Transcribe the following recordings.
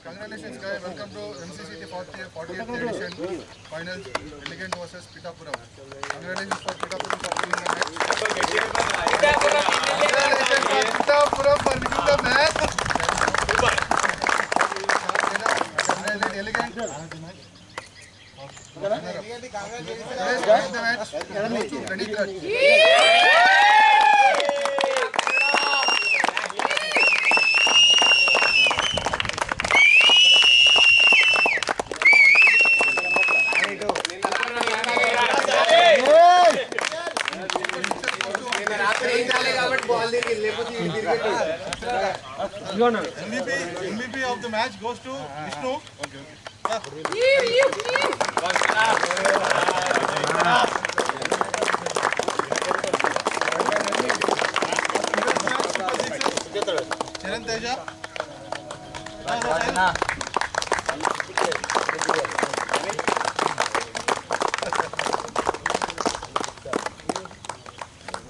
Congratulations, guys. Welcome to MCCT 40th edition finals. Elegant versus Pitapuram. Congratulations for Pitapuram for winning the match. Congratulations for Pitapuram for winning the match. Elegant. The match. Ready, MVP of the match goes to Vishnu. Okay. Charan Teja.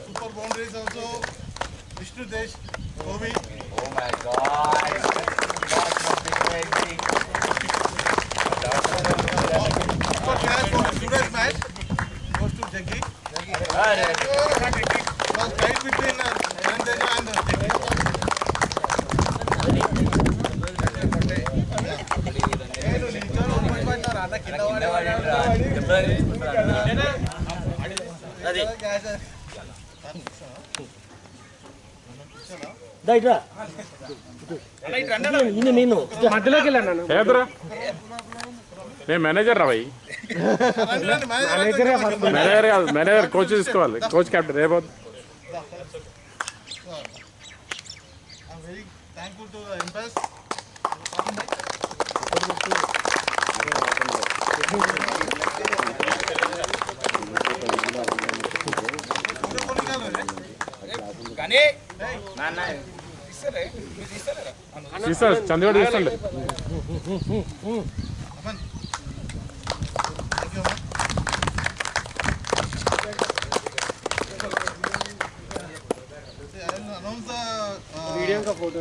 Super boundaries also Vishnu Desh. Kobe. Oh my God! For today's match goes to Jaggi. Was tied between Charan Teja and Jaggi. నేను manager రా భయ్ manager కాదు manager coach తీసుకోవాలి coach captain రేపు I'm very thankful to the Impulse. తీస్తాడు చంద్రగఢ్ తీస్తాడు video का photo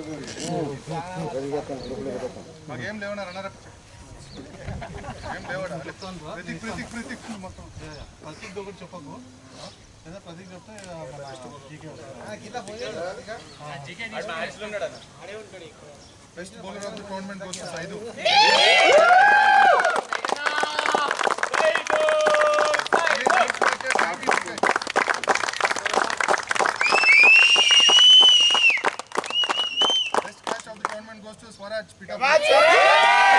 game लेवना रनर गेम लेवड़ा प्रतीक प्रतीक प्रतीक మొత్తం ప్రतीक ఒకటి చెప్పకు లేదా ప్రतीक చెప్తే మన జీకే కిలా పోయేది జీకే మ్యాచ్ లో ఉన్నాడు అన్న ఆడే ఉంటాడు best bowler of the tournament goes to Saidu Swaraj, Pitapuram.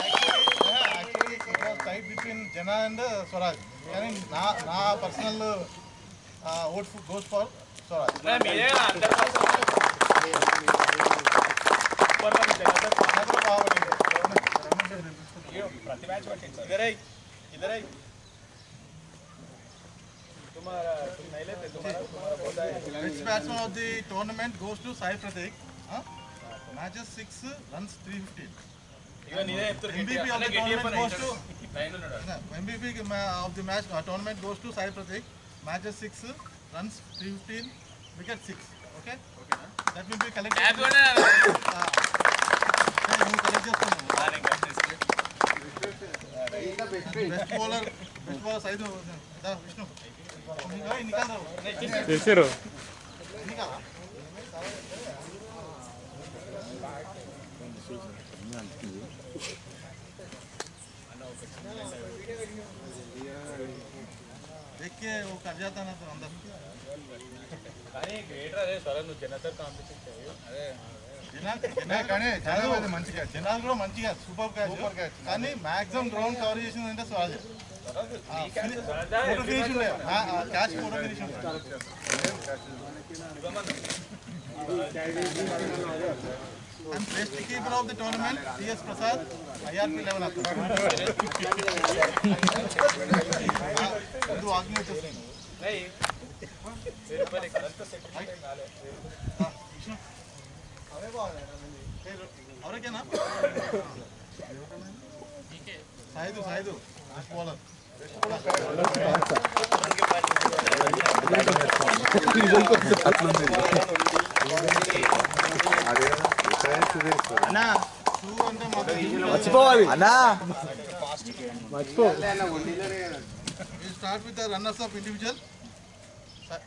Actually, it was tied between Jana and Swaraj. I mean, na personal vote goes for Swaraj. Next batsman of the tournament goes to Sai Pratik. Matches 6 runs 315. MVP of the tournament goes to MVP of the match tournament goes to Sai Pratik. Matches 6 runs 315, wicket 6. Okay. That will be collected. Best bowler Saidu. Vishnu. చేసారు देख के वो कर जाता ना तो अंदर కానీ గ్రేటర్ అదే సరే నువ్వు జనతా కాంపిటీషన్ చేయు అదే జనాలు మంచిగా జనాలు కూడా మంచిగా సూపర్ క్యాచ్ కానీ మాక్సిమం గ్రౌండ్ కవర్ చేసిందంటే స్వరాజ్ ఫోటో ఫినిష్ ఉండే క్యాచ్ ఫోటో ఫినిష్ ఉండే And best keeper of the tournament, T.S. Prasad, IRP level up. Do argue with us. नहीं मेरे पर एक अंत सेकंड में गाले और क्या नाम? साइदू साइदू बॉलर మర్చిపోవాలి అన్నా We start with the runners of individual. Sir,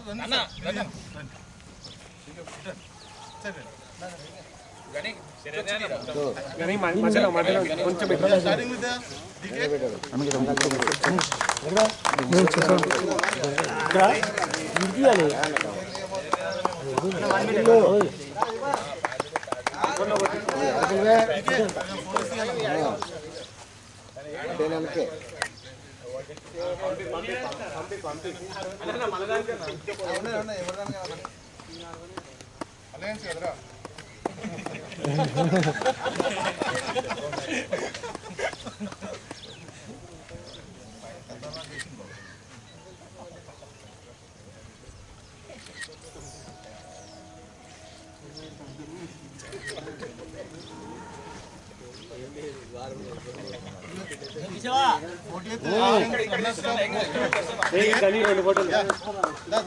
runners of starting with the Alliance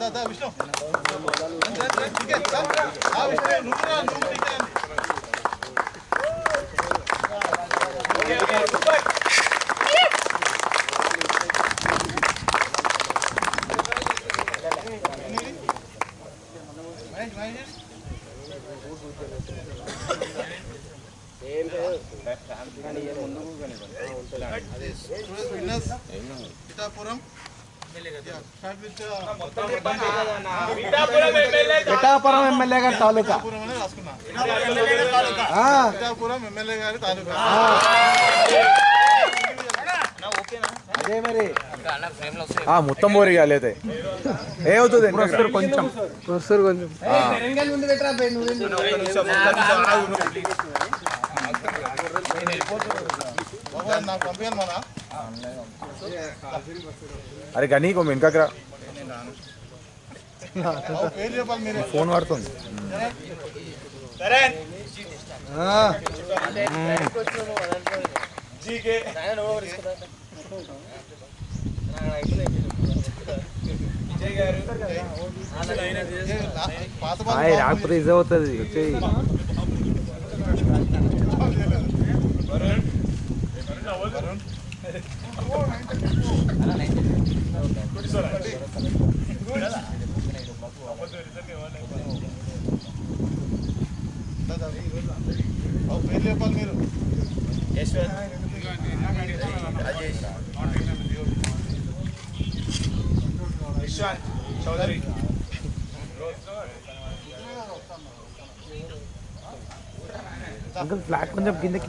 కదరా విష్ణు పిఠాపురం పిఠాపురం ఎమ్మెల్యే గారి తాలూకా పిఠాపురం ఎమ్మెల్యే గారి తాలూకా అదే మరి మొత్తం పోరిగాలి అయితే ఏమవుతుంది కొంచెం కొంచెం నాకు పంపించాలి మన అరే కానీ ఇంకో వెనకరా పేరు చెప్పాలి మీరు ఫోన్ వాడుతుంది రాకపోతే ఇదే అవుతుంది వచ్చేయి పేరు చెప్పాలి మీరు చౌదరి అంకుల్ ఫ్లాట్ కొంచెం కిందకి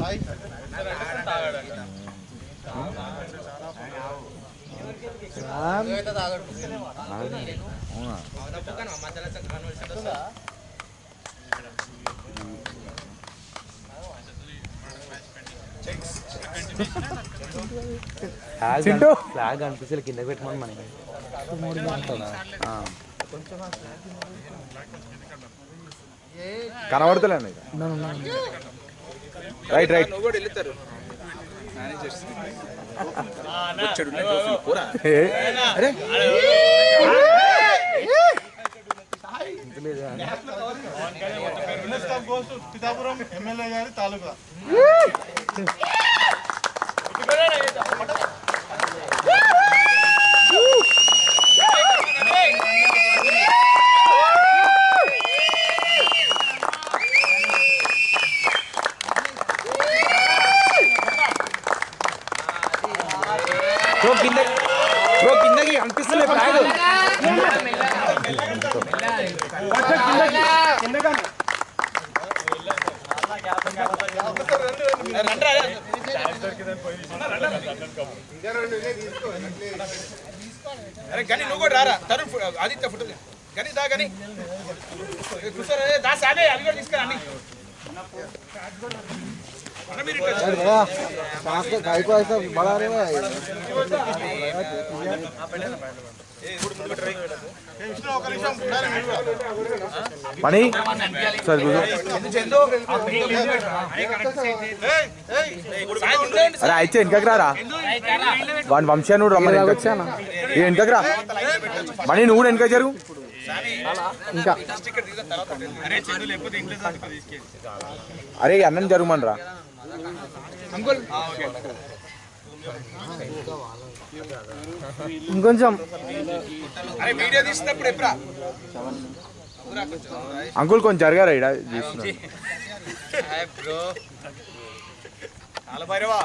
ఫ్లాగ్ అనిపిస్తే కింద పెట్టమని మనకి కనబడతలేండి రైట్ రైట్ పిఠాపురం ఎమ్మెల్యే గారి తాలూకా కిందకి అనిపిస్తలే ఫ్లాగ్ అరే గని నువ్వు కూడా రారా తరుణ్ ఆదిత్య ఫోటో గని దా గని కూర్చోరే దా సాలే అవి కూడా తీసుకురా అన్ని విష్ణు ఒక నిమిషం ఉండాలి మీరు కూడా. మణి సార్ అరే అయితే వెనకకి రారా వాడి వంశా నువ్వు రమ్మని వెనకకి రా మణి నువ్వు కూడా వెనక జరుగు ఇంకా అరే అన్నం జరుగుమని రా ఇంకొంచెం వీడియో తీసినప్పుడు ఎప్పుడా అంకుల్ కొంచెం జరగారా ఇక్కడ చూస్తున్నా చాలా భైరవా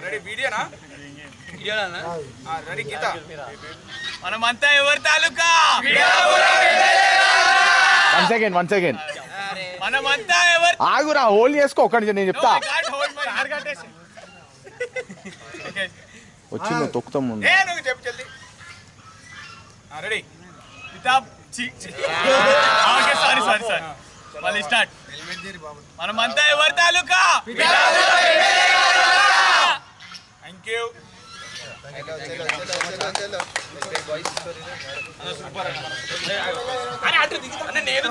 రెడీ వీడియోనా రెడీ గీత మనమంతా ఎవరి తాలూకా వన్ సెకండ్ మనమంతా ఎవరు ఆగురా హోల్ చేసుకో ఒక్కడి నేను చెప్తా వచ్చి నువ్వు తొక్కుతాం ముందు నువ్వు చెప్పు జల్దీ రెడీ సారీ మళ్ళీ స్టార్ట్ మనమంతా ఎవరి తాలూకా థ్యాంక్ యూ నేను